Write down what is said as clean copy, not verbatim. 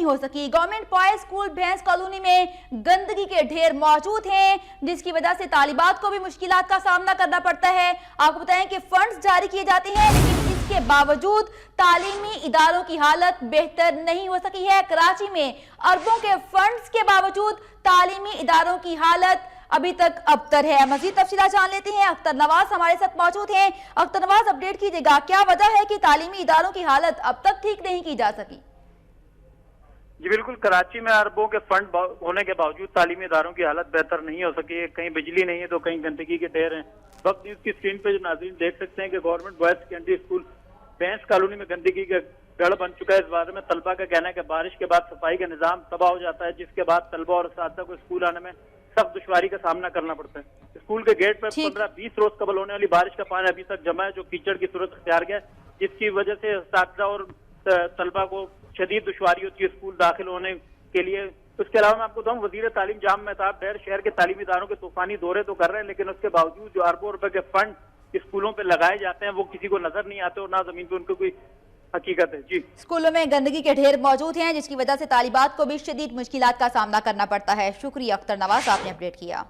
हो सकी। Government boys school भैंस कॉलोनी में गंदगी के ढेर मौजूद हैं, जिसकी वजह से तालिबात को भी मुश्किलात का सामना करना पड़ता है। आपको बताएं कि फंड्स जारी किए जाते हैं, लेकिन इसके बावजूद तालीमी इदारों की हालत बेहतर नहीं हो सकी है। कराची में अरबों के फंड्स के बावजूद तालीमी इदारों की हालत अभी तक अबतर है। मजीद तफसीलात जान लेते हैं। अख्तर नवाज हमारे साथ मौजूद हैं। अख्तर नवाज, अपडेट कीजिएगा, क्या वजह है कि तालीमी इदारों की हालत अब तक ठीक नहीं की जा सकी? जी बिल्कुल, कराची में अरबों के फंड होने के बावजूद तालीमी इदारों की हालत बेहतर नहीं हो सकी है। कहीं बिजली नहीं है तो कहीं गंदगी के ढेर हैं। वक्त न्यूज की स्क्रीन पे जो नाज़रीन देख सकते हैं कि गवर्नमेंट बॉयज सेकेंडरी स्कूल भैंस कॉलोनी में गंदगी का गढ़ बन चुका है। इस बारे में तलबा का कहना है कि बारिश के बाद सफाई का निजाम तबाह हो जाता है, जिसके बाद तलबा और असातिज़ा को स्कूल आने में सख्त दुश्वारी का सामना करना पड़ता है। स्कूल के गेट पर 15-20 रोज कबल होने वाली बारिश का पानी अभी तक जमा है, जो कीचड़ की सूरत अख्तियार गया, जिसकी वजह से असातिज़ा और तलबा को शदीद दुश्वारी होती है स्कूल दाखिल होने के लिए। उसके अलावा मैं आपको बताऊं, वजीर तालीम जाम मेहताब डैर शहर के तालीमी इदारों के तूफानी दौरे तो कर रहे हैं, लेकिन उसके बावजूद जो अरबों रुपए के फंड स्कूलों पे लगाए जाते हैं वो किसी को नजर नहीं आते और ना जमीन पे उनको कोई हकीकत है। जी, स्कूलों में गंदगी के ढेर मौजूद हैं, जिसकी वजह से तालिबात को भी शदीद मुश्किलात का सामना करना पड़ता है। शुक्रिया अख्तर नवाज, आपने अपडेट किया।